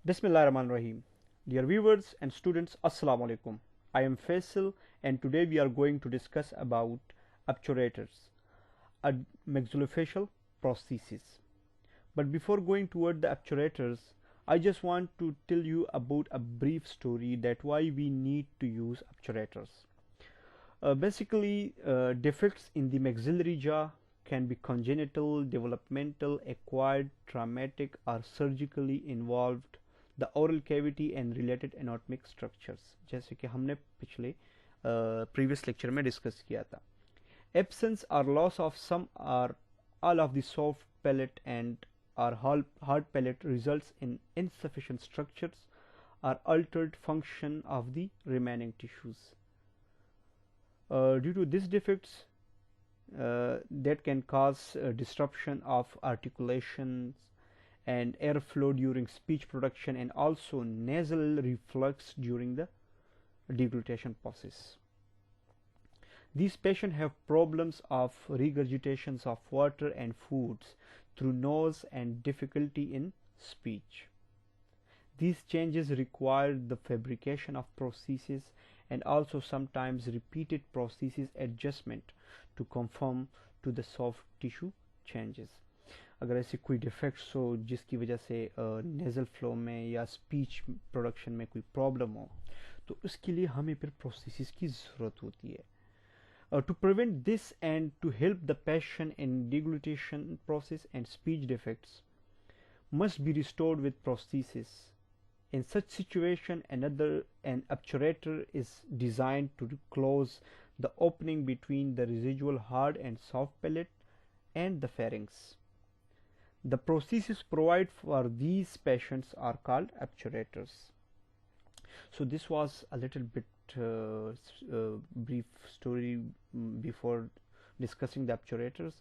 Bismillahirrahmanirrahim. Dear viewers and students, Assalamu alaikum. I am Faisal and today we are going to discuss about obturators, a maxillofacial prosthesis. But before going toward the obturators, I just want to tell you about a brief story that why we need to use obturators. Basically, defects in the maxillary jaw can be congenital, developmental, acquired, traumatic, or surgically involved the oral cavity and related anatomic structures, जैसे कि हमने पिछले previous lecture में discuss किया था. Absence or loss of some or all of the soft palate and or hard palate results in insufficient structures or altered function of the remaining tissues. Due to these defects, that can cause disruption of articulations and airflow during speech production and also nasal reflux during the deglutition process. These patients have problems of regurgitations of water and foods through nose and difficulty in speech. These changes require the fabrication of prostheses and also sometimes repeated prosthesis adjustment to conform to the soft tissue changes. अगर ऐसे कोई defects हो जिसकी वजह से nasal flow में या speech production में कोई प्रॉब्लम हो तो उसके लिए हमें फिर प्रोस्थेसिस की ज़रूरत होती है. To prevent this and to help the patient in deglutition process and speech defects must be restored with prosthesis. In such situation, an obturator is designed to close the opening between the residual hard and soft palate and the pharynx. The prostheses provided for these patients are called obturators. So this was a little bit brief story before discussing the obturators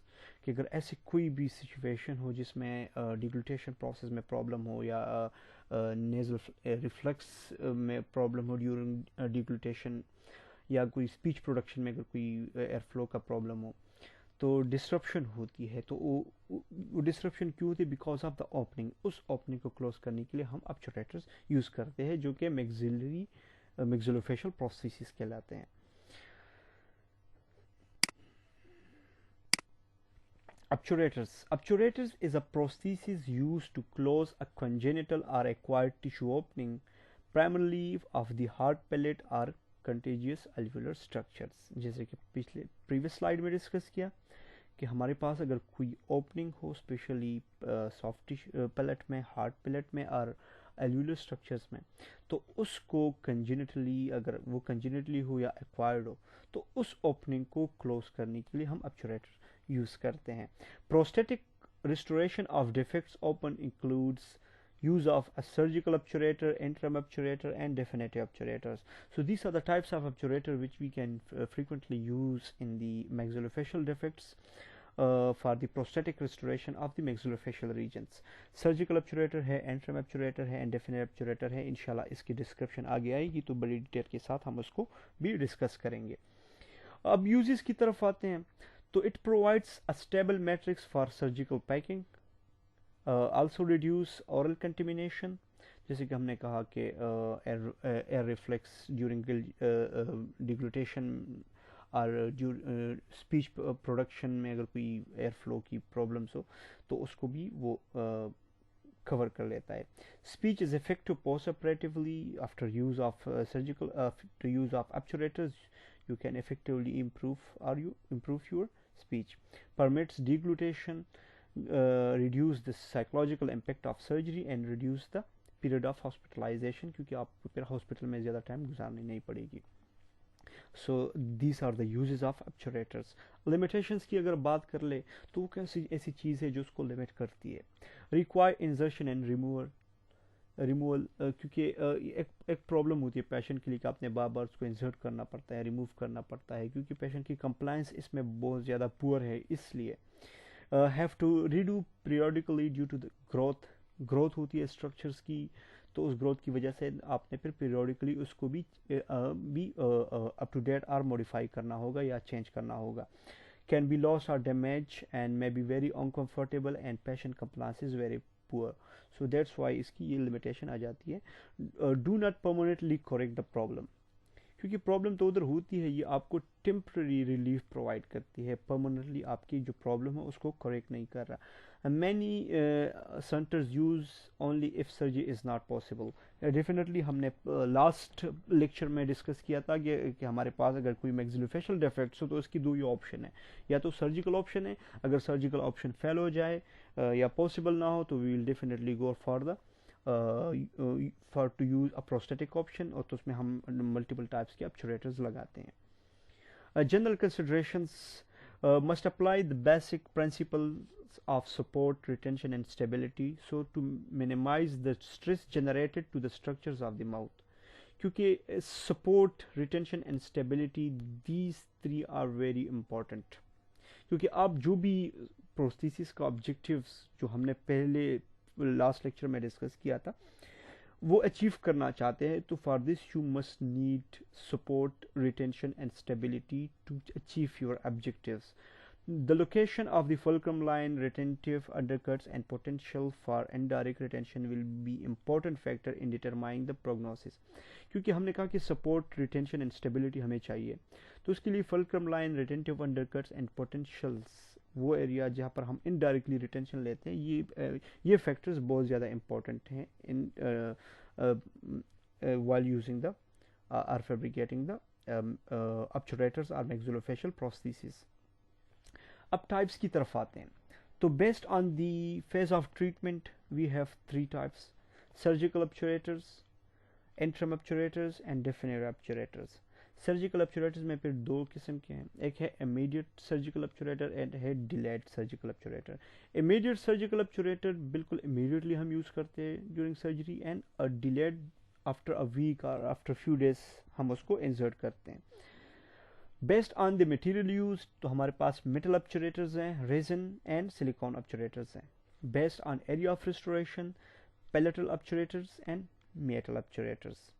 कि अगर ऐसी कोई भी situation हो जिसमें डिग्लूटेशन process में problem हो या नेज़ल रिफ्लक्स में प्रॉब्लम हो ड्यूरिंग डिग्लूटेशन या कोई स्पीच प्रोडक्शन में अगर कोई एयरफ्लो का प्रॉब्लम हो तो डिस्ट्रप्शन होती है. तो वो डिस्ट्रप्शन क्यों होती है? Because of the opening. उस ओपनिंग को क्लोज करने के लिए हम obturators यूज़ करते हैं जो कि maxillofacial prosthesis कहलाते हैं. Obturators is a prosthesis used to close a congenital or acquired tissue opening, primarily of the hard palate or contiguous alveolar structures. जैसे कि पिछले previous slide में डिस्कस किया कि हमारे पास अगर कोई ओपनिंग हो स्पेशली सॉफ्ट पैलेट में, हार्ड पैलेट में और एल्वुलर स्ट्रक्चर्स में, तो उसको कंजेनिटली, अगर वो कंजेनिटली हो या एक्वायर्ड हो, तो उस ओपनिंग को क्लोज करने के लिए हम obturator यूज़ करते हैं. Prosthetic restoration of defects open includes use of a surgical obturator, interim obturator and definitive obturators. So these are the types of obturator which we can frequently use in the maxillofacial defects for the prosthetic restoration of the maxillofacial regions. Surgical obturator है, interim obturator है and definitive obturator है. इंशाल्लाह इसकी description आगे आएगी तो बड़ी detail के साथ हम उसको भी डिस्कस करेंगे. अब यूजेस की तरफ आते हैं. तो it provides a stable matrix for surgical packing, also reduce oral contamination, जैसे कि हमने कहा कि air reflex during deglutition और स्पीच प्रोडक्शन में अगर कोई एयर फ्लो की प्रॉब्लम्स हो तो उसको भी वो कवर कर लेता है. Speech is effective post operatively after use of surgical after use of obturators. You can effectively improve your speech, permits deglutation, reduce the psychological impact of surgery and reduce the period of hospitalization क्योंकि आपको फिर hospital में ज़्यादा time गुजारनी नहीं पड़ेगी. So these are the uses of obturators. Limitations की अगर बात कर ले तो वो कैसी ऐसी चीज़ है जो उसको लिमिट करती है. Require insertion and रिमूवल क्योंकि एक प्रॉब्लम होती है पेशेंट के लिए कि आपने बार बार उसको इंसर्ट करना पड़ता है, रिमूव करना पड़ता है क्योंकि पेशेंट की कंप्लायंस इसमें बहुत ज़्यादा पुअर है. इसलिए have to redo periodically due to the growth होती है स्ट्रक्चर्स की, तो उस ग्रोथ की वजह से आपने फिर पीरियडिकली उसको भी अप टू डेट और मॉडिफाई करना होगा या चेंज करना होगा. Can be lost or damaged and may be very uncomfortable and patient compliance is very poor, so that's why इसकी ये लिमिटेशन आ जाती है. Do not permanently correct the problem, क्योंकि प्रॉब्लम तो उधर होती है, ये आपको टेम्प्रेरी रिलीफ प्रोवाइड करती है, परमानेंटली आपकी जो प्रॉब्लम है उसको करेक्ट नहीं कर रहा. Many centres use only if surgery is not possible. Definitely हमने लास्ट लेक्चर में डिस्कस किया था कि हमारे पास अगर कोई मैक्सिलोफेशियल डिफेक्ट्स हो तो इसकी दो ही ऑप्शन है, या तो सर्जिकल ऑप्शन है, अगर सर्जिकल ऑप्शन फेल हो जाए या पॉसिबल ना हो तो we will definitely go for the for to use a prosthetic option, और तो उसमें हम मल्टीपल टाइप्स के ऑब्चुरेटर्स लगाते हैं. General considerations must apply the basic principles of support, retention and stability, so to minimize the stress generated to the structures of the mouth. क्योंकि support, retention and stability, these three are very important. क्योंकि आप जो भी prosthesis का objectives जो हमने पहले last lecture में डिस्कस किया था वो अचीव करना चाहते हैं, तो for this you must need support, retention and stability to achieve your objectives. The location of the fulcrum line, retentive undercuts and potential for indirect retention will be important factor in determining the prognosis. क्योंकि हमने कहा कि support, retention and stability हमें चाहिए, तो उसके लिए fulcrum line, retentive undercuts and potentials, वो एरिया जहाँ पर हम indirectly retention लेते हैं, ये factors बहुत ज़्यादा important हैं in while using the or fabricating the obturators or maxillofacial prosthesis. अब टाइप्स की तरफ आते हैं. तो based on the phase of treatment we have three types: surgical obturators, interim obturators and definite obturators. Surgical obturators में फिर दो किस्म के हैं, एक है इमीडिएट सर्जिकल ऑब्चुरेटर एंड है delayed surgical obturator. Immediate surgical obturator बिल्कुल इमीडिएटली हम यूज़ करते हैं during surgery, and delayed after a week और आफ्टर फ्यू डेज हम उसको इंसर्ट करते हैं. Based on the material use, तो हमारे पास मेटल ऑब्चुरेटर्स हैं, रेजिन एंड सिलिकॉन ऑब्चुरेटर्स हैं. Based on area of restoration, palatal obturators and metal obturators.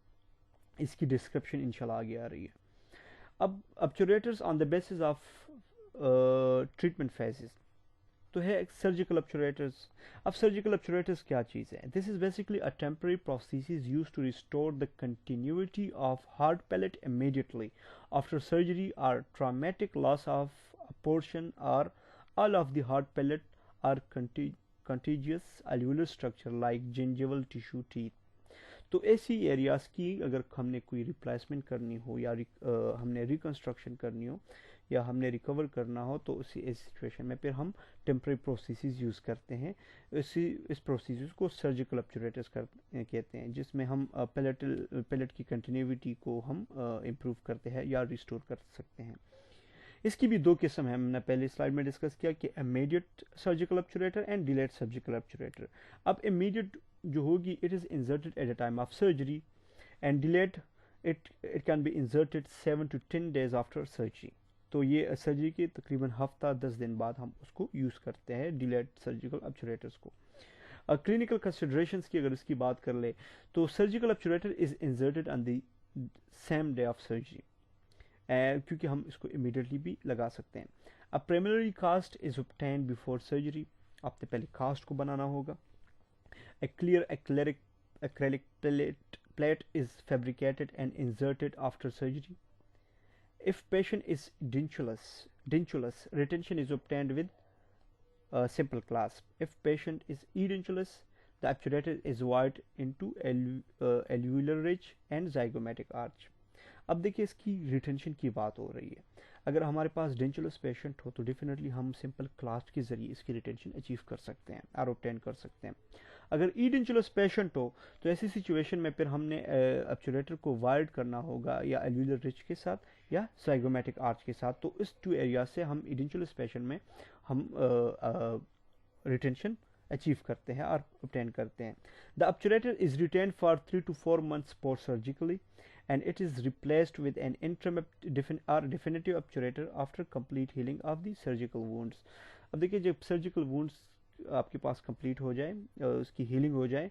इसकी डिस्क्रिप्शन इंशाल्लाह आगे आ रही है. अब obturators on the basis of treatment phases, तो है सर्जिकल ऑब्चुरेटर्स. अब सर्जिकल ऑब्चुरेटर्स क्या चीज़ है? This is basically a temporary prosthesis used to restore the continuity of hard palate immediately after surgery or traumatic loss of a portion or all of the hard palate or contiguous alveolar structure like gingival tissue, teeth. तो ऐसी areas की अगर हमने कोई replacement करनी हो या हमने रिकंस्ट्रक्शन करनी हो या हमने रिकवर करना हो, तो उसी इस सिचुएशन में फिर हम टेम्पररी प्रोस्थेसिस यूज़ करते हैं. इस प्रोस्थेसिस को सर्जिकल ऑब्चुरेटर्स कहते हैं, जिसमें हम पैलेट की कंटिन्यूटी को हम इम्प्रूव करते हैं या रिस्टोर कर सकते हैं. इसकी भी दो किस्म है, हमने पहले स्लाइड में डिस्कस किया कि immediate surgical obturator and delayed surgical obturator. अब इमीडिएट जो होगी, it is inserted at the time of surgery, and delayed it can be inserted 7 to 10 days after surgery. तो ये सर्जरी के तकरीबन हफ्ता 10 दिन बाद हम उसको यूज़ करते हैं डिलेड सर्जिकल ऑब्चुरेटर्स को. क्लिनिकल कंसिडरेशंस की अगर इसकी बात कर ले, तो surgical obturator is inserted on the same day of surgery, क्योंकि हम इसको इमीडिएटली भी लगा सकते हैं. अब preliminary cast is obtained before surgery. आपने पहले कास्ट को बनाना होगा. A clear acrylic plate is fabricated and inserted after surgery. If patient is dentulous, retention is obtained with simple clasp. If patient is edentulous, the obturator is wired into alveolar ridge and zygomatic arch. अब देखिए इसकी retention की बात हो रही है. अगर हमारे पास डेंचुलस पेशेंट हो तो डेफिनेटली हम सिंपल क्लास्प के जरिए इसकी रिटेंशन अचीव कर सकते हैं और ऑब्टेन कर सकते हैं. अगर ईडेंचुलस पेशेंट हो तो ऐसी सिचुएशन में फिर हमने ऑब्चुरेटर को वायर्ड करना होगा या एल्वियोलर रिच के साथ या ज़ाइगोमैटिक आर्च के साथ. तो इस टू एरिया से हम ईडेंचुलस पेशेंट में हम रिटेंशन अचीव करते हैं और ऑब्टेन करते हैं. The obturator is retained for 3 to 4 months post surgically, and it is replaced with an interim or definitive obturator after complete healing of the surgical wounds. अब देखिए जब सर्जिकल वुंड्स आपके पास complete हो जाए, उसकी हीलिंग हो जाए,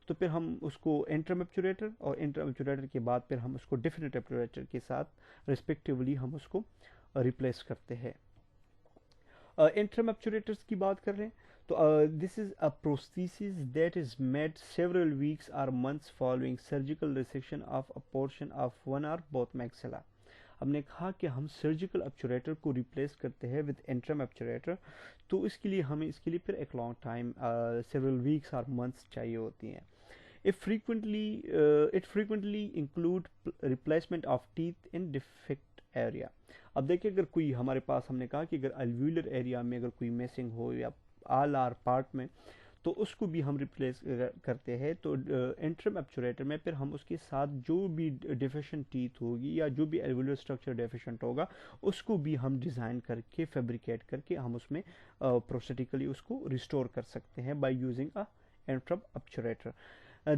तो फिर हम उसको इंटरम ऑब्चुरेटर और इंटरम ऑब्चुरेटर के बाद फिर हम उसको डेफिनेटिव ऑब्चुरेटर के साथ रिस्पेक्टिवली हम उसको रिप्लेस करते हैं. इंटरम ऑब्चुरेटर्स की बात कर रहे हैं तो this is a prosthesis that is made several weeks or months following surgical resection of a portion of one or both maxilla. हमने कहा कि हम सर्जिकल ऑब्चुरेटर को रिप्लेस करते हैं विद इंट्रम ऑब्चुरेटर, तो इसके लिए हमें इसके लिए फिर एक लॉन्ग टाइम सेवरल वीक्स और मंथ्स चाहिए होती हैं. It frequently include replacement of teeth in defect area. अब देखिए, अगर कोई हमारे पास, हमने कहा कि अगर अल्व्यूलर एरिया में अगर कोई मिसिंग हो या आल आर पार्ट में, तो उसको भी हम रिप्लेस करते हैं. तो इंट्रम ऑब्चुरेटर में फिर हम उसके साथ जो भी डेफिशिएंट टीथ होगी या जो भी एल्वुलर स्ट्रक्चर डेफिशिएंट होगा उसको भी हम डिज़ाइन करके फैब्रिकेट करके हम उसमें प्रोस्थेटिकली उसको रिस्टोर कर सकते हैं by using a interim obturator.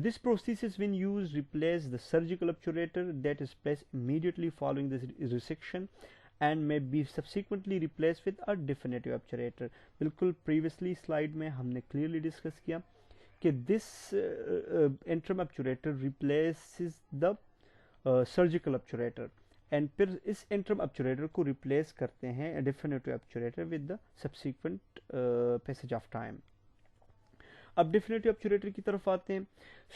This prosthesis, when used, replace the surgical obturator that is placed immediately following this resection and may be subsequently replaced with a definitive obturator. बिल्कुल previously slide में हमने clearly discuss किया कि this interim obturator replaces the surgical obturator, and फिर इस interim obturator को replace करते हैं definitive obturator with the subsequent passage of time. अब डिफिनेटिव ऑब्चुरेटर की तरफ आते हैं.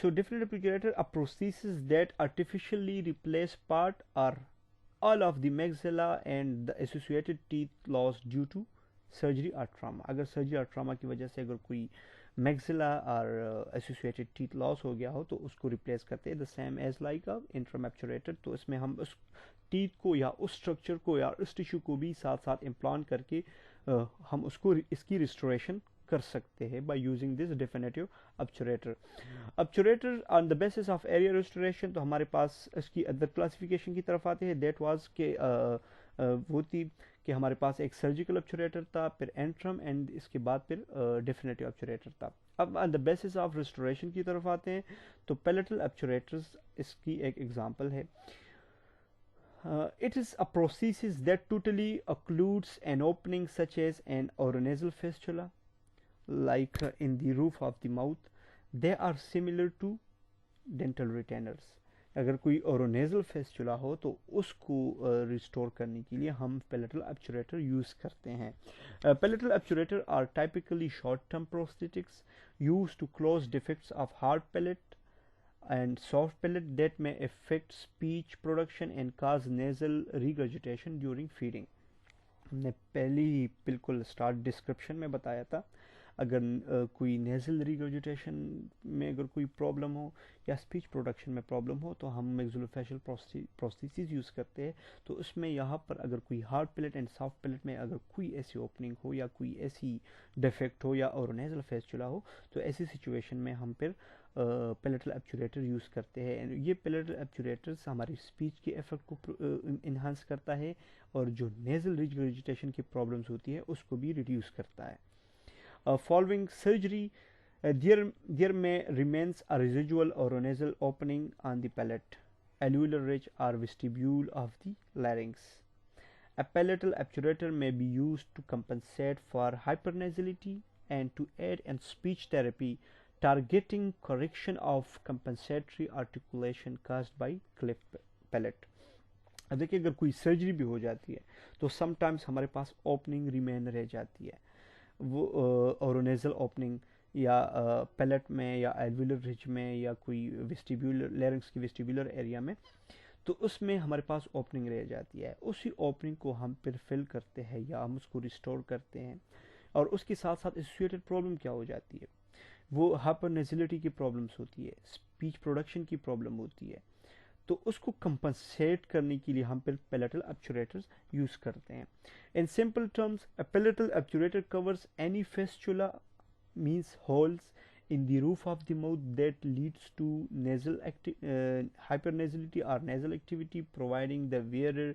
So definitive obturator a prosthesis that artificially replace part और all of the maxilla and the associated teeth loss due to surgery और trauma. अगर surgery और trauma की वजह से अगर कोई मैक्सिला और एसोसिएटेड टीथ लॉस हो गया हो तो उसको रिप्लेस करते हैं the same as like a interim obturator. तो इसमें हम उस टीथ को या उस स्ट्रक्चर को या उस टिश्यू को भी साथ साथ इम्प्लांट करके हम उसको इसकी रिस्टोरेशन कर सकते हैं by using this definitive obturator. Obturator on the basis of area restoration, तो हमारे पास इसकी अदर क्लासिफिकेशन की तरफ आते हैं. that was के वो थी कि हमारे पास एक सर्जिकल ऑब्चुरेटर था, फिर एंट्रम, एंड इसके बाद फिर डेफिनेटिव ऑब्चुरेटर था. अब on the basis of restoration की तरफ आते हैं तो पैलेटल ऑब्चुरेटर्स इसकी एक एग्जांपल है. It is a prosthesis that totally occludes an opening such as an oronasal fistula, like in the roof of the mouth. They are similar to dental retainers. अगर कोई ओरोनेजल फेस्टुला हो तो उसको रिस्टोर करने के लिए हम पैलेटल ऑब्चुरेटर यूज़ करते हैं. Palatal obturator are typically short term prosthetics used to close defects of hard palate and soft palate that may affect speech production and cause nasal regurgitation during feeding. हमने पहले ही बिल्कुल start description में बताया था, अगर कोई नेजल रिगर्जिटेशन में अगर कोई प्रॉब्लम हो या स्पीच प्रोडक्शन में प्रॉब्लम हो तो हम मैक्सिलोफेशियल प्रोस्थेसिस यूज़ करते हैं. तो उसमें यहाँ पर अगर कोई hard palate and soft palate में अगर कोई ऐसी ओपनिंग हो या कोई ऐसी डिफेक्ट हो या ओरोनेजल फेस्टुला हो तो ऐसी सिचुएशन में हम फिर पैलेटल ऑब्चुरेटर यूज़ करते हैं. ये पैलेटल ऑब्चुरेटर्स हमारी स्पीच के इफेक्ट को इन्हांस करता है और जो नेजल रिगर्जिटेशन की प्रॉब्लम्स होती है उसको भी रिड्यूस करता है. Following surgery, there may remains a residual oronasal opening on the palate, alveolar ridge or vestibule of the larynx. A palatal obturator may be used to compensate for hypernasality and to aid in speech therapy, targeting correction of compensatory articulation caused by cleft palate. अब देखिए, अगर कोई surgery भी हो जाती है तो sometimes हमारे पास ओपनिंग रिमेन रह जाती है. वो ओरोनेजल ओपनिंग या पैलेट में या एल्वुलर रिज में या कोई वेस्टिब्यूलर लैरिंक्स की वेस्टिब्यूलर एरिया में, तो उसमें हमारे पास ओपनिंग रह जाती है. उसी ओपनिंग को हम फिर फिल करते हैं या हम उसको रिस्टोर करते हैं. और उसके साथ साथ एसोसिएटेड प्रॉब्लम क्या हो जाती है, वो हाइपरनेजिलिटी की प्रॉब्लम्स होती है, स्पीच प्रोडक्शन की प्रॉब्लम होती है. तो उसको कंपनसेट करने के लिए हम फिर पैलेटल ऑब्चुरेटर्स यूज़ करते हैं. In simple terms, a palatal obturator covers any fistula, means holes in the roof of the mouth that leads to nasal hypernasality or nasal activity, providing the wearer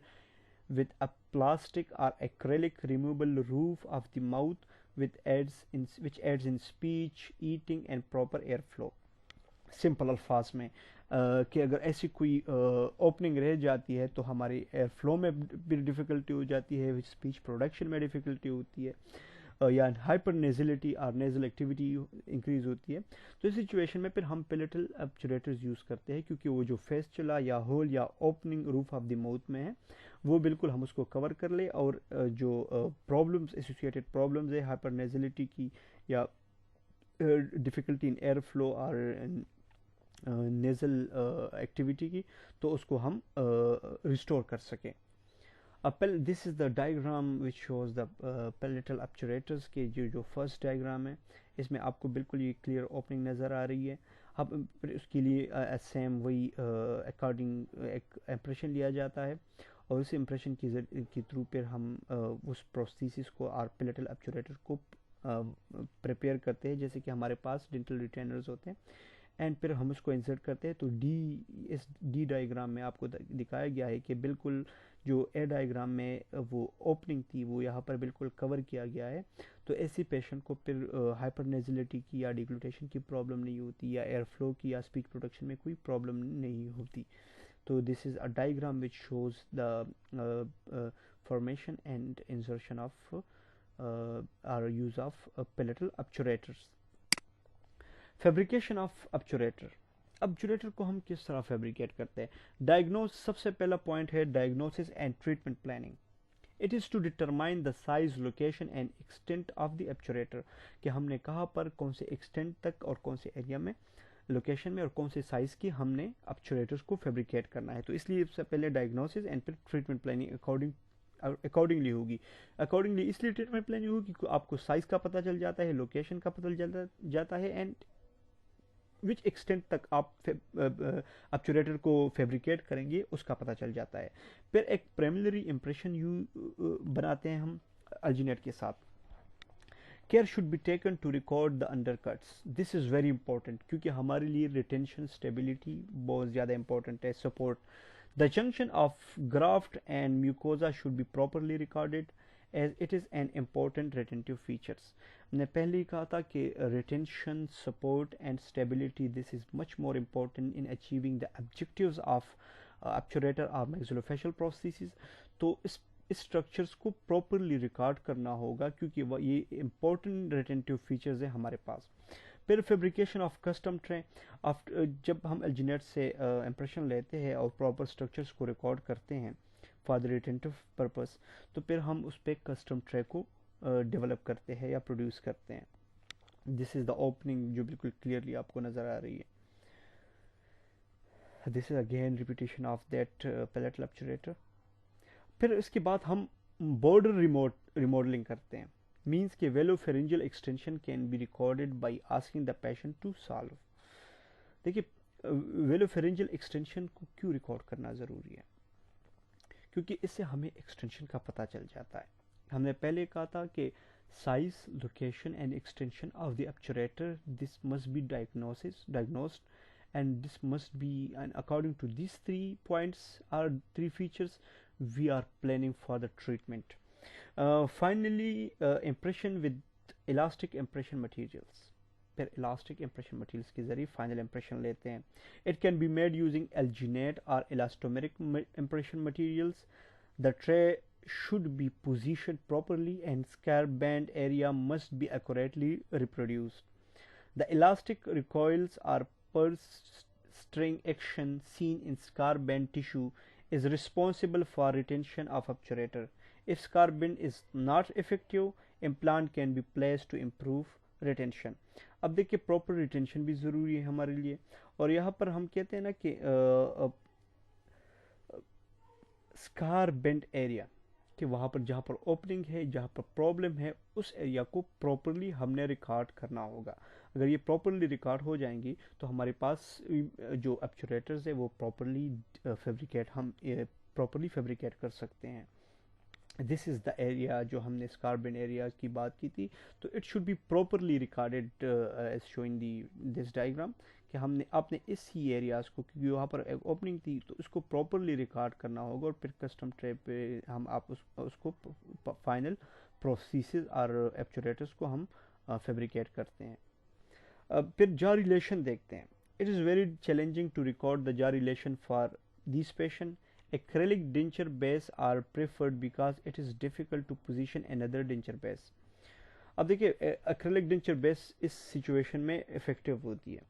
with a plastic or acrylic removable roof of the mouth which aids in speech, eating and proper airflow. Simple अल्फाज में कि अगर ऐसी कोई opening रह जाती है तो हमारी एयर फ्लो में भी डिफ़िकल्टी हो जाती है, स्पीच प्रोडक्शन में डिफ़िकल्टी होती है, या हाइपर नेजिलिटी और नेजल एक्टिविटी इंक्रीज होती है. तो इस सिचुएशन में फिर हम पैलेटल ऑब्चुरेटर्स यूज़ करते हैं, क्योंकि वो जो फेस्टुला या होल या opening roof of the mouth में है वो बिल्कुल हम उसको कवर कर ले, और जो प्रॉब्लम्स एसोसिएटेड प्रॉब्लम्स है हाइपर नेजिलिटी की या डिफ़िकल्टी इन एयर फ्लो और नेज़ल एक्टिविटी की, तो उसको हम रिस्टोर कर सकें। This is the diagram which shows the palatal obturators के जो फर्स्ट डायग्राम है, इसमें आपको बिल्कुल ये क्लियर ओपनिंग नज़र आ रही है। अब उसके लिए सेम वही अकॉर्डिंग एक इम्प्रेशन लिया जाता है, और उस इम्प्रेशन के थ्रू फिर हम उस प्रोस्थेसिस को और पैलेटल ऑब्चुरेटर को प्रिपेयर करते हैं, जैसे कि हमारे पास डेंटल रिटेनर्स होते हैं, एंड फिर हम उसको इंसर्ट करते हैं। तो इस डी डायग्राम में आपको दिखाया गया है कि बिल्कुल जो ए डायग्राम में वो ओपनिंग थी वो यहाँ पर बिल्कुल कवर किया गया है। तो ऐसी पेशेंट को फिर हाइपरनेजिलिटी की या डिग्लूटेशन की प्रॉब्लम नहीं होती, या एयर फ्लो की या स्पीच प्रोडक्शन में कोई प्रॉब्लम नहीं होती। तो this is a diagram which shows the formation and insertion of or use of palatal obturators. Fabrication of obturator. Obturator को हम किस तरह फैब्रिकेट करते हैं? डायग्नोस, सबसे पहला पॉइंट है diagnosis and treatment planning. It is to determine the size, location and extent of the obturator, कि हमने कहाँ पर कौन से एक्सटेंट तक और कौन से एरिया में, लोकेशन में और कौन से साइज की हमने ऑब्चुरेटर्स को फैब्रिकेट करना है। तो इसलिए सबसे पहले डायग्नोसिस एंड फिर ट्रीटमेंट प्लानिंग अकॉर्डिंगली होगी। अकॉर्डिंगली इसलिए ट्रीटमेंट प्लानिंग होगी कि आपको साइज का पता चल जाता है, लोकेशन का पता चल जाता है, एंड विच एक्सटेंट तक आप ऑब्चुरेटर को फैब्रिकेट करेंगे उसका पता चल जाता है। फिर एक प्रिलिमिनरी इम्प्रेशन बनाते हैं हम अल्जीनेट के साथ। Care should be taken to record the undercuts. This is very important, क्योंकि हमारे लिए रिटेंशन, स्टेबिलिटी बहुत ज़्यादा इंपॉर्टेंट है, support. The junction of graft and mucosa should be properly recorded as it is an important retentive features. मैंने पहले ही कहा था कि retention, support and stability, this is much more important in achieving the objectives of obturator और maxillofacial prosthesis. तो इस structures को प्रॉपरली रिकॉर्ड करना होगा, क्योंकि ये इंपॉर्टेंट रिटेंटिव फीचर्स हैं हमारे पास। फिर फैब्रिकेशन ऑफ कस्टम ट्रे। जब हम अल्जीनेट से इम्प्रेशन लेते हैं और प्रॉपर स्ट्रक्चर्स को रिकॉर्ड करते हैं फॉर द रिटेंटिव पर्पस, तो फिर हम उस पर कस्टम ट्रे को डेवलप करते हैं या प्रोड्यूस करते हैं। दिस इज़ द ओपनिंग जो बिल्कुल क्लियरली आपको नज़र आ रही है। This is again repetition of that palatal obturator. फिर इसके बाद हम बॉर्डर रिमॉडलिंग करते हैं। मीन्स के velopharyngeal extension can be recorded by asking the patient to solve. देखिए, वेलोफेरेंजियल एक्सटेंशन को क्यों रिकॉर्ड करना ज़रूरी है? क्योंकि इससे हमें एक्सटेंशन का पता चल जाता है। हमने पहले कहा था कि size, location and extension of the obturator, this must be diagnosed, and this must be, and according to these 3 points or 3 features, we are planning for the treatment. Finally, impression with elastic impression materials. फिर elastic impression materials के जरिए final impression लेते हैं. It can be made using alginate or elastomeric impression materials. The tray should be positioned properly and scar band area must be accurately reproduced. The elastic recoils are purse string action seen in scar band tissue is responsible for retention of obturator. If scar band is not effective, implant can be placed to improve retention. अब देखिए, proper retention भी ज़रूरी है हमारे लिए, और यहाँ पर हम कहते हैं ना कि स्कार बेंड एरिया, कि वहाँ पर जहाँ पर ओपनिंग है, जहाँ पर प्रॉब्लम है, उस एरिया को प्रॉपरली हमने रिकॉर्ड करना होगा। अगर ये प्रॉपरली रिकॉर्ड हो जाएंगी तो हमारे पास जो ऑब्चुरेटर्स है वो प्रॉपरली फैब्रिकेट कर सकते हैं। दिस इज़ द एरिया जो हमने स्कार बेंड एरिया की बात की थी। तो it should be properly recorded as showing this diagram, कि हमने अपने इसी एरियाज़ को, क्योंकि वहाँ पर एक ओपनिंग थी, तो इसको प्रॉपरली रिकॉर्ड करना होगा, और फिर कस्टम ट्रे पे हम उसको फाइनल प्रोसेसेस और ऑब्चुरेटर्स को हम फैब्रिकेट करते हैं। फिर जॉ रिलेशन देखते हैं। It is very challenging to record the jaw relation for this patient. Acrylic denture base are preferred because it is difficult to position another denture base. अब देखिए, acrylic denture base इस situation में effective होती है,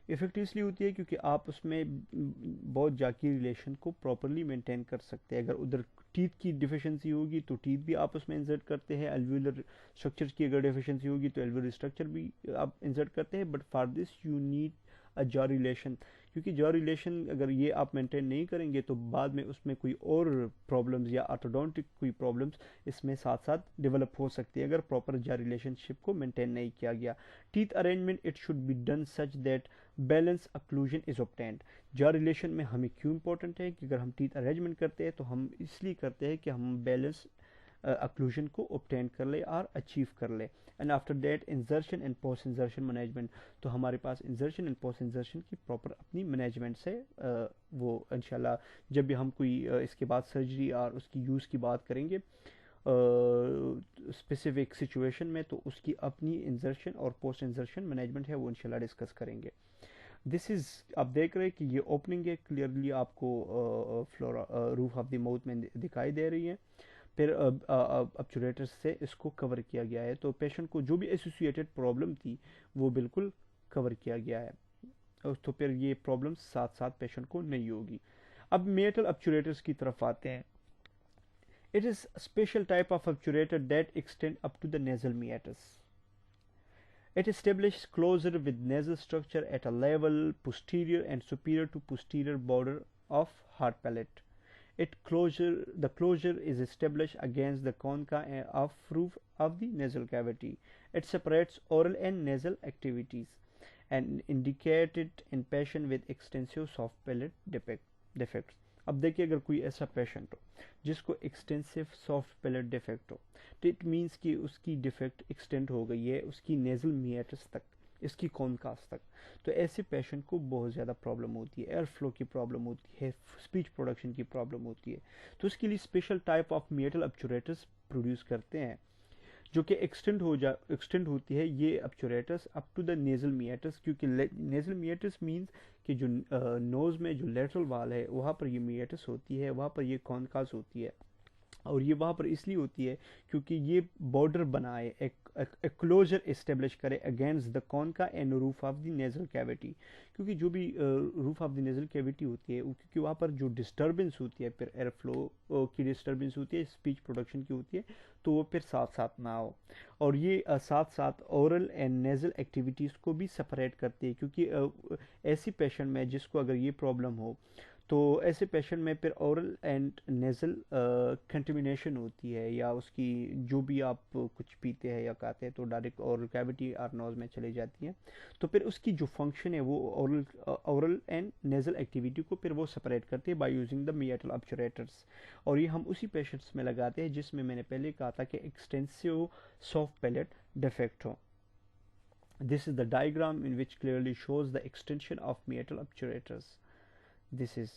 effect इसलिए होती है क्योंकि आप उसमें बहुत जाकी रिलेशन को प्रॉपरली मेंटेन कर सकते हैं। अगर उधर टीथ की डिफिशिएंसी होगी तो टीथ भी आप उसमें इंसर्ट करते हैं, एल्वियुलर स्ट्रक्चर की अगर डिफिशिएंसी होगी तो एल्वियुलर स्ट्रक्चर भी आप इंसर्ट करते हैं, but for this you need a jaw relation, क्योंकि जॉ रिलेशन अगर ये आप मेंटेन नहीं करेंगे तो बाद में उसमें कोई और प्रॉब्लम्स या ऑर्थोडोंटिक कोई प्रॉब्लम्स इसमें साथ साथ डेवलप हो सकती है अगर प्रॉपर जॉ रिलेशनशिप को मेंटेन नहीं किया गया। Teeth arrangement it should be done such that balance occlusion is obtained. Jaw relation में हमें क्यों इंपॉर्टेंट है कि अगर हम टीथ अरेंजमेंट करते हैं तो हम इसलिए करते हैं कि हम बैलेंस अक्लूजन को ऑब्टेन कर ले और अचीव कर ले। And after that इंजर्शन and post इंजर्शन management, तो हमारे पास इंजर्शन एंड पोस्ट इंजर्शन की प्रॉपर अपनी मैनेजमेंट से वो इंशाल्लाह जब भी हम कोई इसके बाद सर्जरी और उसकी यूज़ की बात करेंगे स्पेसिफिक सिचुएशन में, तो उसकी अपनी इंजर्शन और पोस्ट इंजर्शन मैनेजमेंट है वो इंशाल्लाह डिस्कस करेंगे। दिस इज़ आप देख रहे हैं कि ये ओपनिंग है, क्लियरली आपको flora roof of the mouth में दिखाई दे रही है। फिर ऑब्चुरेटर से इसको कवर किया गया है, तो पेशेंट को जो भी एसोसिएटेड प्रॉब्लम थी वो बिल्कुल कवर किया गया है, तो फिर ये प्रॉब्लम साथ साथ पेशेंट को नहीं होगी। अब मेटल ऑब्चुरेटर्स की तरफ आते हैं। It is special type of obturator that extend up to the nasal meatus. It establishes closure with nasal structure at a level posterior and superior to posterior border of hard palate. The closure is established against the concha of roof of the nasal cavity. It separates oral and nasal activities and indicated in patient with extensive soft palate defects. अब देखिए अगर कोई ऐसा patient हो जिसको extensive soft palate defect हो, तो it means कि उसकी डिफेक्ट एक्सटेंड हो गई है उसकी नेजल मियाटस तक, इसकी कॉनकास तक। तो ऐसे पेशेंट को बहुत ज़्यादा प्रॉब्लम होती है, एयर फ्लो की प्रॉब्लम होती है, स्पीच प्रोडक्शन की प्रॉब्लम होती है। तो उसके लिए special type of metal obturators produce करते हैं जो कि एक्सटेंड होती है ये obturators up to the nasal meatus, क्योंकि नेजल मियाटस मीन्स कि जो नोज़ में जो लेटरल वाल है वहाँ पर ये मियाटस होती है, वहाँ पर ये कॉनकास होती है, और ये वहाँ पर इसलिए होती है क्योंकि ये बॉर्डर बनाए, एक क्लोजर इस्टेब्लिश करे against the कॉनका and roof of the nasal cavity. क्योंकि जो भी roof of the nasal cavity होती है क्योंकि वहाँ पर जो डिस्टर्बेंस होती है, फिर एयर फ्लो की डिस्टर्बेंस होती है, स्पीच प्रोडक्शन की होती है, तो वो फिर साथ साथ ना हो। और ये साथ साथ ओरल एंड नेजल एक्टिविटीज़ को भी सेपरेट करती है, क्योंकि ऐसी पेशेंट में जिसको अगर ये प्रॉब्लम हो तो ऐसे पेशेंट में फिर ओरल एंड नेजल कंटेमिनेशन होती है, या उसकी जो भी आप कुछ पीते हैं या खाते हैं तो डायरेक्ट ओरल कैविटी और नोज में चली जाती है। तो फिर उसकी जो फंक्शन है वो ओरल एंड नेजल एक्टिविटी को फिर वो सेपरेट करती है बाय यूजिंग द मेटल ऑब्चुरेटर्स। और ये हम उसी पेशेंट्स में लगाते हैं जिसमें मैंने पहले कहा था कि एक्सटेंसिव सॉफ्ट पैलेट डिफेक्ट हो। This is the diagram in which clearly shows the extension of metal obturators. This is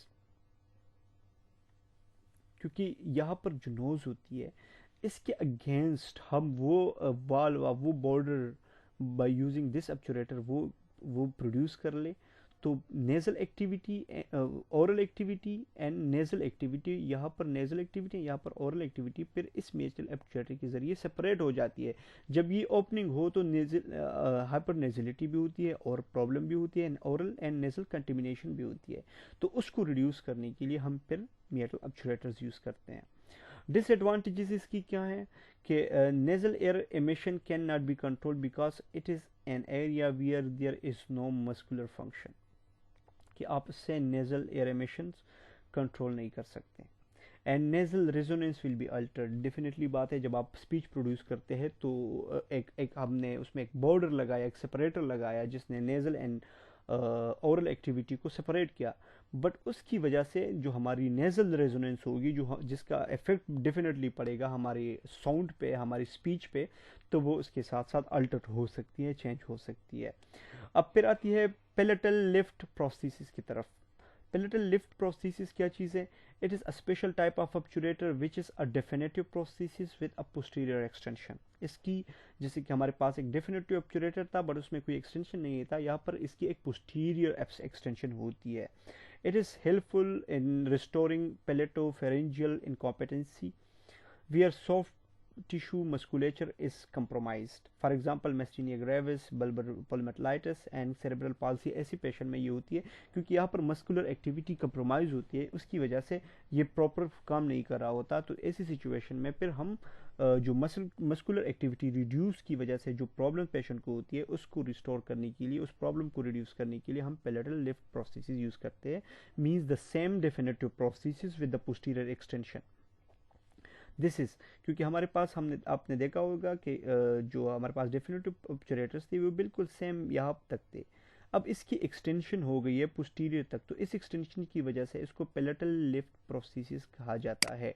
क्योंकि यहाँ पर जो नोज होती है इसके अगेंस्ट हम वो वाल वो बॉर्डर बाय यूजिंग दिस ऑब्चुरेटर वो प्रोड्यूस कर ले, तो nasal activity, oral activity and nasal activity, यहाँ पर नेजल एक्टिविटी, यहाँ पर ओरल एक्टिविटी फिर इस मेटल एक्चुएटर के जरिए सेपरेट हो जाती है। जब ये ओपनिंग हो तो नेजल हाइपर नेजलिटी भी होती है और प्रॉब्लम भी होती है, ओरल एंड नेजल कंटेमिनेशन भी होती है। तो उसको रिड्यूस करने के लिए हम फिर मेटल ऑब्चुरेटर्स यूज़ करते हैं। डिसएडवांटेजेस इसकी क्या है कि nasal air emission can not be controlled because it is an area where there is no muscular function, कि आप इससे नेजल एयर एमिशंस कंट्रोल नहीं कर सकते। And nasal resonance will be altered, definitely बात है जब आप स्पीच प्रोड्यूस करते हैं तो एक हमने उसमें एक बॉर्डर लगाया, एक सेपरेटर लगाया जिसने नेजल एंड ओरल एक्टिविटी को सेपरेट किया, बट उसकी वजह से जो हमारी नेजल रेजोनेंस होगी जो जिसका इफेक्ट डेफिनेटली पड़ेगा हमारे साउंड पे, हमारी स्पीच पे, तो वो उसके साथ साथ अल्टर हो सकती है, चेंज हो सकती है। अब फिर आती है पैलेटल लिफ्ट प्रोस्थेसिस की तरफ। पैलेटल लिफ्ट प्रोस्थेसिस क्या चीज़ है? It is a special type of obturator which is a definitive prosthesis with a posterior extension. इसकी जैसे कि हमारे पास एक डेफिनेटिव ऑब्चुरेटर था बट उसमें कोई एक्सटेंशन नहीं था, यहाँ पर इसकी एक पोस्टीरियर एक्सटेंशन होती है। It is helpful in restoring palatopharyngeal incompetency where soft tissue musculature is compromised. For example, myasthenia gravis, bulbar polymetallitis and cerebral palsy ऐसी पेशेंट में ये होती है क्योंकि यहाँ पर मस्कुलर एक्टिविटी कंप्रोमाइज़ होती है, उसकी वजह से ये प्रॉपर काम नहीं कर रहा होता। तो ऐसी सिचुएशन में फिर हम जो मस्कुलर एक्टिविटी रिड्यूस की वजह से जो प्रॉब्लम पेशेंट को होती है उसको रिस्टोर करने के लिए, उस प्रॉब्लम को रिड्यूस करने के लिए हम पैलेटल लिफ्ट प्रोस्थेसिस यूज़ करते हैं। Means the same definitive prosthesis with the posterior extension. This is क्योंकि हमारे पास आपने देखा होगा कि जो हमारे पास डेफिनेटिव ऑब्चुरेटर्स थे वो बिल्कुल सेम यहाँ तक थे। अब इसकी एक्सटेंशन हो गई है पोस्टीरियर तक, तो इस एक्सटेंशन की वजह से इसको पैलेटल लिफ्ट प्रोस्थेसिस कहा जाता है।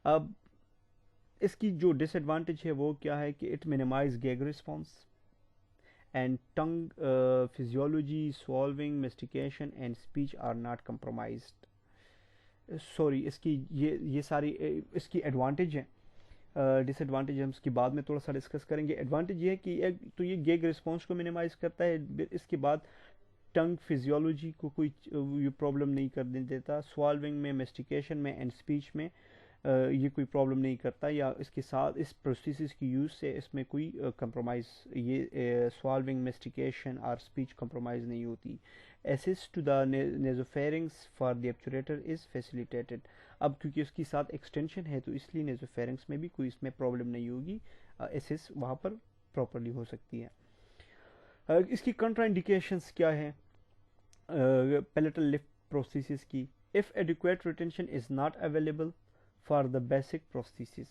अब इसकी जो डिसएडवांटेज है वो क्या है कि it minimise gag response and tongue physiology, swallowing, mastication and speech are not compromised. Sorry, इसकी ये सारी इसकी एडवांटेज हैं। डिसएडवांटेज हम इसके बाद में थोड़ा सा डिस्कस करेंगे। एडवांटेज ये है कि तो ये गैग रिस्पॉन्स को मिनिमाइज करता है, इसके बाद टंग फिजियोलॉजी को कोई ये प्रॉब्लम नहीं करने देता, स्वॉल्विंग में, मेस्टिकेशन में एंड स्पीच में ये कोई प्रॉब्लम नहीं करता, या इसके साथ इस प्रोसेस की यूज़ से इसमें कोई कंप्रोमाइज़, ये स्वॉल्विंग, मेस्टिकेशन और स्पीच कंप्रोमाइज़ नहीं होती। Assist to the nasopharynx for the obturator is facilitated. अब क्योंकि उसके साथ एक्सटेंशन है तो इसलिए नेजोफेरिंग्स में भी कोई इसमें प्रॉब्लम नहीं होगी, एसिस वहाँ पर प्रॉपरली हो सकती है। इसकी कंट्राइंडिकेशंस क्या है पैलेटल लिफ्ट प्रोस्थेसिस की? If adequate retention is not available for the basic prosthesis,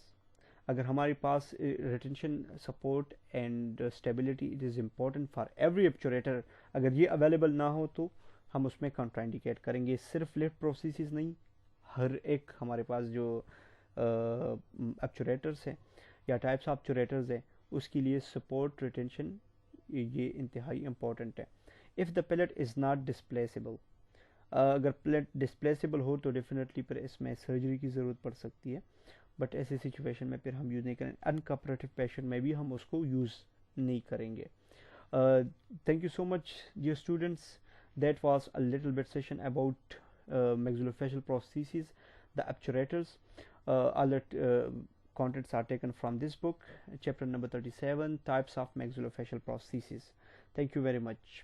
अगर हमारे पास retention, support and stability it is important for every obturator, अगर ये अवेलेबल ना हो तो हम उसमें कंट्राइंडिकेट करेंगे। सिर्फ लिफ्ट प्रोस्थेसिस नहीं, हर एक हमारे पास जो ऑब्चुरेटर्स हैं या टाइप्स ऑफ ऑब्चुरेटर्स हैं उसके लिए सपोर्ट, रिटेंशन ये इंतहाई इम्पोर्टेंट है। If the palate is not displaceable, अगर प्लेट डिस्प्लेसेबल हो तो डेफिनेटली फिर इसमें सर्जरी की ज़रूरत पड़ सकती है, बट ऐसे सिचुएशन में फिर हम यूज़ नहीं करेंगे। अनकोऑपरेटिव पेशेंट में भी हम उसको यूज़ नहीं करेंगे। Thank you so much dear students, that was a little bit session about maxillofacial prosthesis, the obturators. All the contents are taken from this book, chapter number 37, types of maxillofacial prosthesis. Thank you very much.